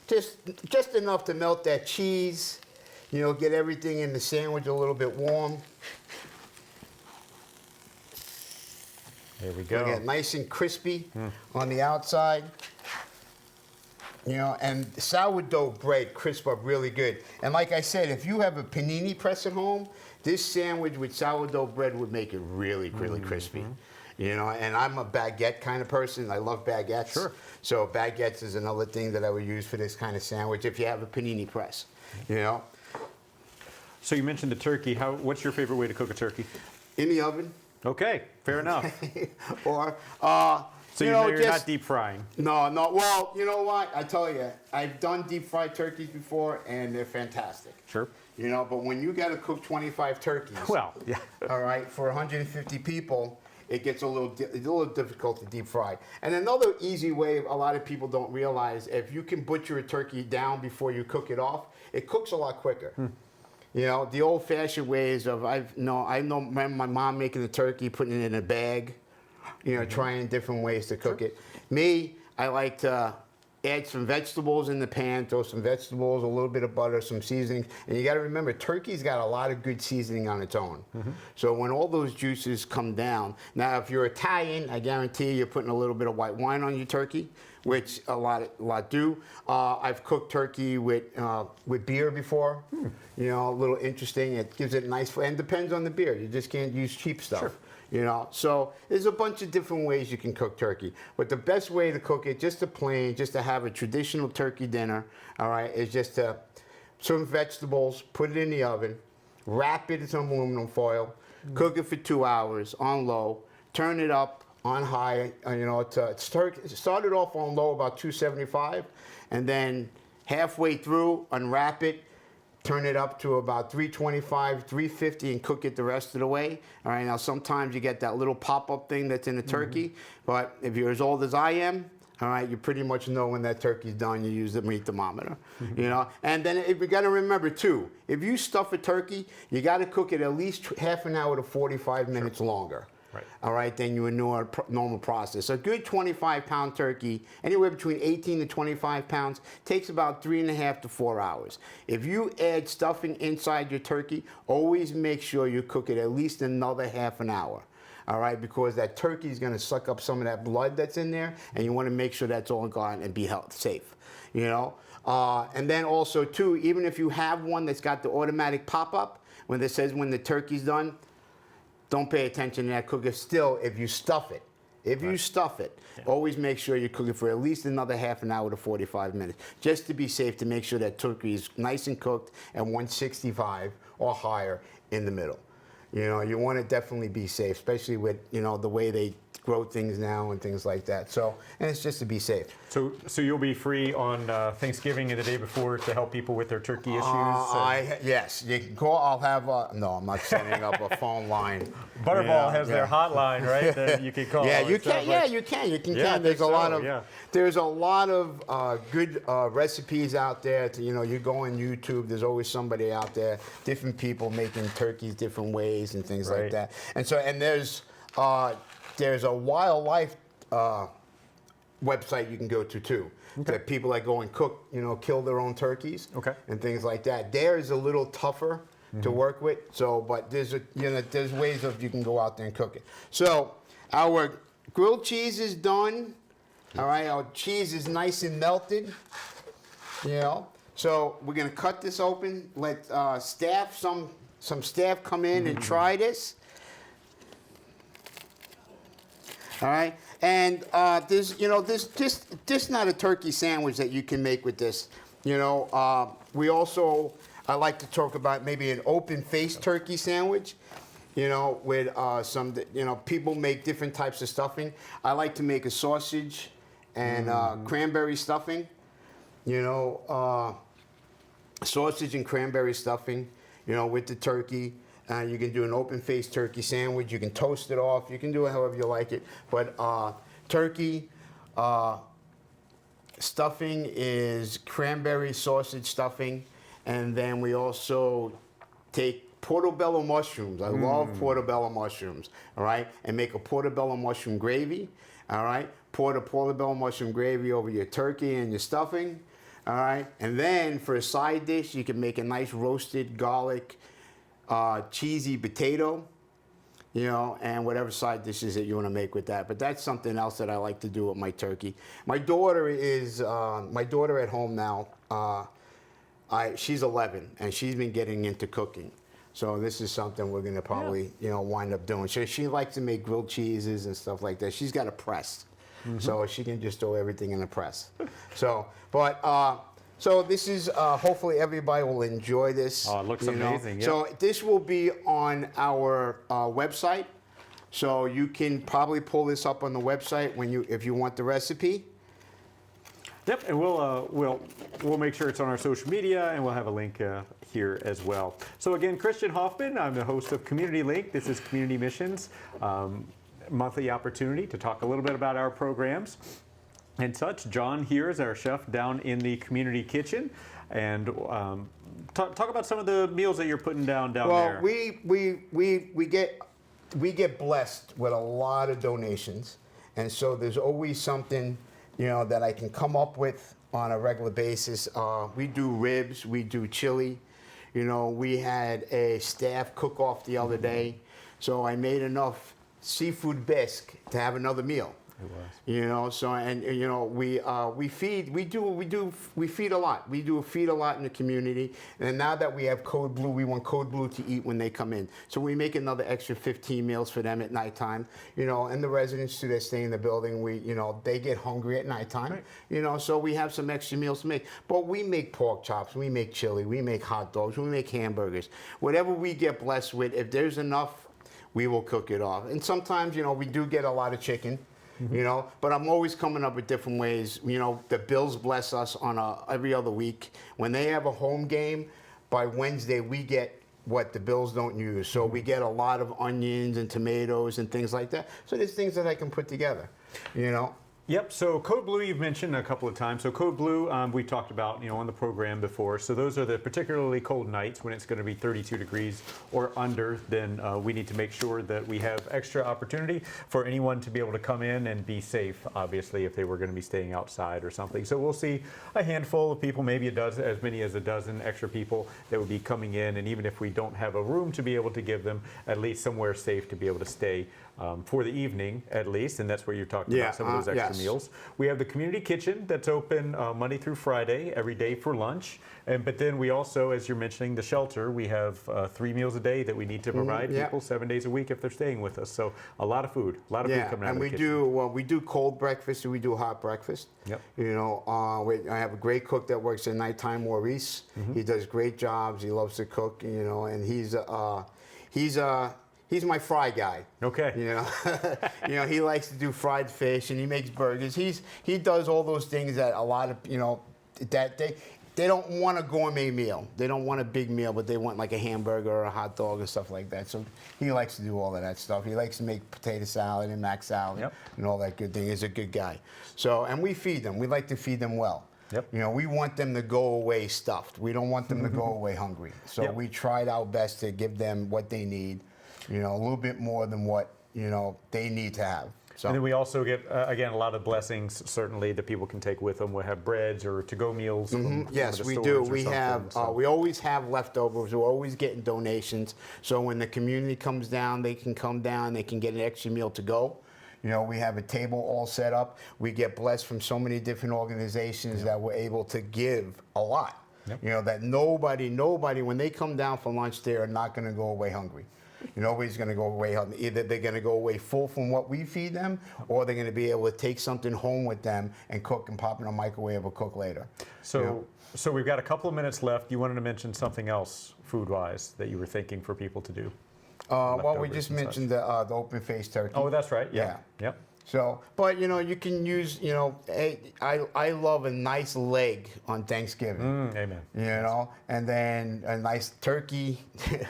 just enough to melt that cheese. You know, get everything in the sandwich a little bit warm. There we go. Get nice and crispy on the outside. You know, and sourdough bread crisp up really good. And like I said, if you have a panini press at home, this sandwich with sourdough bread would make it really, really crispy. You know, and I'm a baguette kind of person. I love baguettes. Sure. So baguettes is another thing that I would use for this kind of sandwich if you have a panini press. You know. So you mentioned the turkey. What's your favorite way to cook a turkey? In the oven. Okay, fair enough. Or so you're not deep frying? No. Well, you know what? I tell you, I've done deep fried turkeys before, and they're fantastic. Sure. You know, but when you got to cook 25 turkeys, well, yeah. All right, for 150 people, it gets a little difficult to deep fry. And another easy way, a lot of people don't realize, if you can butcher a turkey down before you cook it off, it cooks a lot quicker. You know, the old-fashioned ways of I remember my mom making the turkey, putting it in a bag. You know, trying different ways to cook it. Me, I like to add some vegetables in the pan, throw some vegetables, a little bit of butter, some seasoning. And you got to remember, turkey's got a lot of good seasoning on its own. So when all those juices come down, now if you're Italian, I guarantee you're putting a little bit of white wine on your turkey, which a lot do. I've cooked turkey with beer before. You know, a little interesting. It gives it a nice flavor, and depends on the beer. You just can't use cheap stuff. Sure. You know, so there's a bunch of different ways you can cook turkey. But the best way to cook it, just to have a traditional turkey dinner, all right, is just to some vegetables, put it in the oven, wrap it in some aluminum foil, cook it for 2 hours on low, turn it up on high, you know, start it off on low about 275, and then halfway through, unwrap it, turn it up to about 325, 350, and cook it the rest of the way. All right, now sometimes you get that little pop-up thing that's in the turkey, but if you're as old as I am, all right, you pretty much know when that turkey's done, you use the meat thermometer, you know? And then you gotta remember too, if you stuff a turkey, you gotta cook it at least half an hour to 45 minutes longer. Right. All right, than your normal process. A good 25-pound turkey, anywhere between 18 to 25 pounds, takes about 3.5 to 4 hours. If you add stuffing inside your turkey, always make sure you cook it at least another half an hour. All right, because that turkey is going to suck up some of that blood that's in there, and you want to make sure that's all gone and be safe. You know, and then also too, even if you have one that's got the automatic pop-up when it says when the turkey's done, don't pay attention to that cooker. Still, if you stuff it, you stuff it, always make sure you cook it for at least another half an hour to 45 minutes, just to be safe, to make sure that turkey is nice and cooked at 165 or higher in the middle. You know, you want to definitely be safe, especially with, you know, the way they grow things now and things like that. So, and it's just to be safe. So you'll be free on Thanksgiving and the day before to help people with their turkey issues? Yes, you can call. I'll have no, I'm not setting up a phone line. Butterball has their hotline, right? That you can call. Yeah, you can. Yeah, you can. You can. Yeah, There's a lot of good recipes out there. You know, you go on YouTube. There's always somebody out there, different people making turkeys different ways and things like that. And so, and there's a wildlife website you can go to too. That people that go and cook, you know, kill their own turkeys and things like that. Theirs is a little tougher to work with. So, but there's there's ways of you can go out there and cook it. So our grilled cheese is done. All right, our cheese is nice and melted. You know, so we're gonna cut this open. Let some staff come in and try this. All right, and this not a turkey sandwich that you can make with this. You know, I like to talk about maybe an open-faced turkey sandwich. You know, with people make different types of stuffing. I like to make a sausage and cranberry stuffing. You know, sausage and cranberry stuffing. You know, with the turkey. You can do an open-faced turkey sandwich. You can toast it off. You can do it however you like it. But turkey stuffing is cranberry sausage stuffing. And then we also take portobello mushrooms. I love portobello mushrooms, all right? And make a portobello mushroom gravy, all right? Pour the portobello mushroom gravy over your turkey and your stuffing, All right, and then for a side dish, you can make a nice roasted garlic, cheesy potato, you know, and whatever side dishes that you want to make with that. But that's something else that I like to do with my turkey. My daughter at home now. She's 11 and she's been getting into cooking. So this is something we're gonna probably, you know, wind up doing. So she likes to make grilled cheeses and stuff like that. She's got a press, so she can just throw everything in the press. So, so this is hopefully everybody will enjoy this. Oh, it looks amazing. Yeah. So this will be on our website. So you can probably pull this up on the website if you want the recipe. Yep, and we'll make sure it's on our social media, and we'll have a link here as well. So again, Christian Hoffman, I'm the host of Community Link. This is Community Missions monthly opportunity to talk a little bit about our programs and such. John here is our chef down in the community kitchen, and talk about some of the meals that you're putting down there. Well, we get blessed with a lot of donations, and so there's always something, you know, that I can come up with on a regular basis. We do ribs, we do chili. You know, we had a staff cook-off the other day, so I made enough seafood bisque to have another meal. It was. You know, so and you know we feed a lot. We do feed a lot in the community, and now that we have Code Blue, we want Code Blue to eat when they come in. So we make another extra 15 meals for them at nighttime. You know, and the residents too that stay in the building, they get hungry at nighttime. Right. You know, so we have some extra meals to make. But we make pork chops, we make chili, we make hot dogs, we make hamburgers. Whatever we get blessed with, if there's enough, we will cook it off. And sometimes, you know, we do get a lot of chicken. You know, but I'm always coming up with different ways. You know, the Bills bless us on every other week. When they have a home game, by Wednesday we get what the Bills don't use. So we get a lot of onions and tomatoes and things like that. So there's things that I can put together, you know. Yep, so Code Blue you've mentioned a couple of times. So Code Blue we talked about, you know, on the program before. So those are the particularly cold nights when it's going to be 32 degrees or under. Then we need to make sure that we have extra opportunity for anyone to be able to come in and be safe, obviously, if they were going to be staying outside or something. So we'll see a handful of people, maybe as many as a dozen extra people that would be coming in. And even if we don't have a room to be able to give them, at least somewhere safe to be able to stay for the evening at least, and that's where you're talking about some of those extra meals. We have the community kitchen that's open Monday through Friday, every day for lunch. But then we also, as you're mentioning, the shelter, we have 3 meals a day that we need to provide people 7 days a week if they're staying with us. So a lot of food, food coming out of the kitchen. And we do cold breakfast and we do hot breakfast. Yep. You know, I have a great cook that works at nighttime, Maurice. He does great jobs. He loves to cook, you know, and he's my fry guy. Okay. You know, you know, he likes to do fried fish and he makes burgers. He does all those things that a lot of, you know, that they don't want a gourmet meal. They don't want a big meal, but they want like a hamburger or a hot dog and stuff like that. So he likes to do all of that stuff. He likes to make potato salad and mac salad and all that good thing. He's a good guy. So, and we feed them. We like to feed them well. Yep. You know, we want them to go away stuffed. We don't want them to go away hungry. So we tried our best to give them what they need. You know, a little bit more than what, you know, they need to have. So. And then we also get, again, a lot of blessings, certainly, that people can take with them. We'll have breads or to-go meals. From yes, we do. We always have leftovers. We're always getting donations. So when the community comes down, they can come down. They can get an extra meal to go. You know, we have a table all set up. We get blessed from so many different organizations that we're able to give a lot. Yep. You know, that nobody, when they come down for lunch, they are not going to go away hungry. Nobody's going to go away hungry. Either they're going to go away full from what we feed them, or they're going to be able to take something home with them and cook and pop in a microwave or cook later. So, you know? So we've got a couple of minutes left. You wanted to mention something else, food-wise, that you were thinking for people to do? Well, we just mentioned the open-faced turkey. Oh, that's right. Yeah. Yep. So, but you know, you can use, you know, I love a nice leg on Thanksgiving. Amen. You know, and then a nice turkey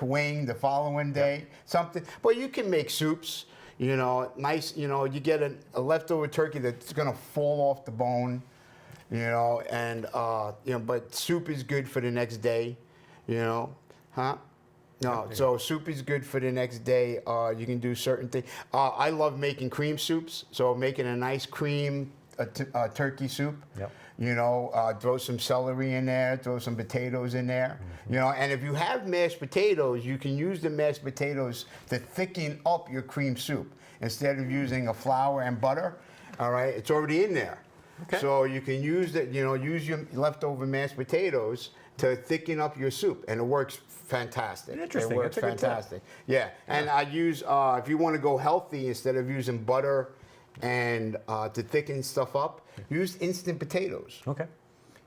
wing the following day, something. But you can make soups. You know, nice. You know, you get a leftover turkey that's gonna fall off the bone. You know, and you know, but soup is good for the next day. You know, huh? No, so soup is good for the next day. You can do certain things. I love making cream soups, so making a nice cream turkey soup. Yep. You know, throw some celery in there, throw some potatoes in there. You know, and if you have mashed potatoes, you can use the mashed potatoes to thicken up your cream soup instead of using a flour and butter. All right, it's already in there. Okay. So you can use that. You know, use your leftover mashed potatoes to thicken up your soup, and it works fantastic. Interesting. It works That's a good tip. fantastic. Yeah, and I use if you want to go healthy, instead of using butter and to thicken stuff up, use instant potatoes. Okay.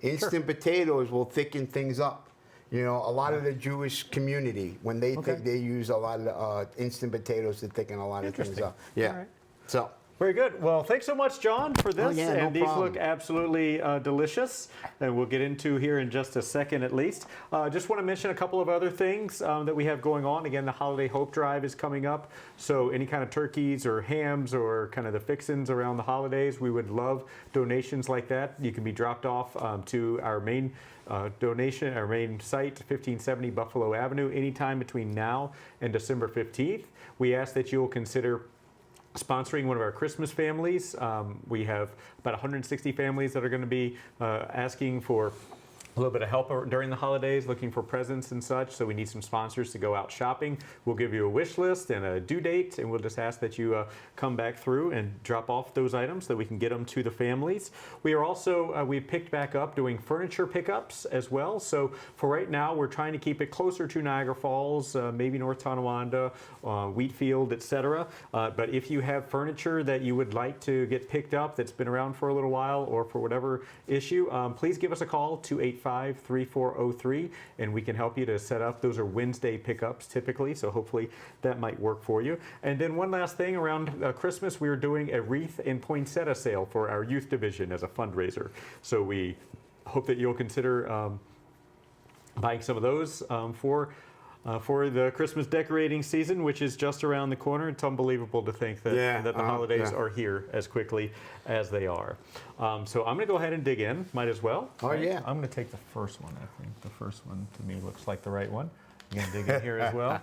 Instant potatoes will thicken things up. You know, a lot of the Jewish community, when they think, they use a lot of instant potatoes to thicken a lot of things Interesting. up. Yeah. All right. So. Very good. Well, thanks so much, John, for this. yeah, no and these problem. look absolutely delicious, and we'll get into here in just a second at least. Just want to mention a couple of other things that we have going on. Again, the Holiday Hope Drive is coming up, so any kind of turkeys or hams or kind of the fixins around the holidays, we would love donations like that. You can be dropped off to our main our main site, 1570 Buffalo Avenue, anytime between now and December 15th. We ask that you will consider sponsoring one of our Christmas families. We have about 160 families that are going to be asking for a little bit of help during the holidays, looking for presents and such. So we need some sponsors to go out shopping. We'll give you a wish list and a due date, and we'll just ask that you come back through and drop off those items so that we can get them to the families. We are also, we picked back up doing furniture pickups as well. So for right now, we're trying to keep it closer to Niagara Falls, maybe North Tonawanda, Wheatfield, etc. But if you have furniture that you would like to get picked up that's been around for a little while or for whatever issue, please give us a call, 285-3403, and we can help you to set up. Those are Wednesday pickups typically, so hopefully that might work for you. And then one last thing, around Christmas, we are doing a wreath and poinsettia sale for our youth division as a fundraiser. So we hope that you'll consider buying some of those for the Christmas decorating season, which is just around the corner. It's unbelievable to think that, that the holidays are here as quickly as they are. So I'm going to go ahead and dig in. Might as well. Oh, yeah. I'm going to take the first one, I think. The first one, to me, looks like the right one. You going to dig in here as well?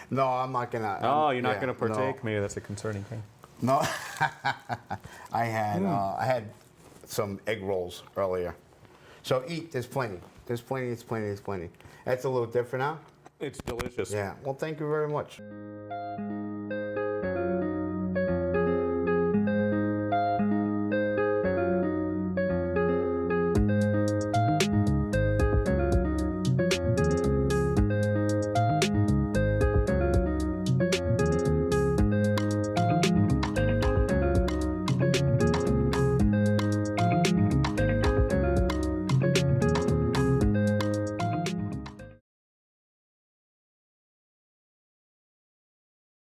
No, I'm not going to. Oh, you're not going to no. partake? Maybe that's a concerning thing. No. I had some egg rolls earlier. So eat. There's plenty. There's plenty. There's plenty. There's plenty. That's a little different now. It's delicious. Yeah. Well, thank you very much.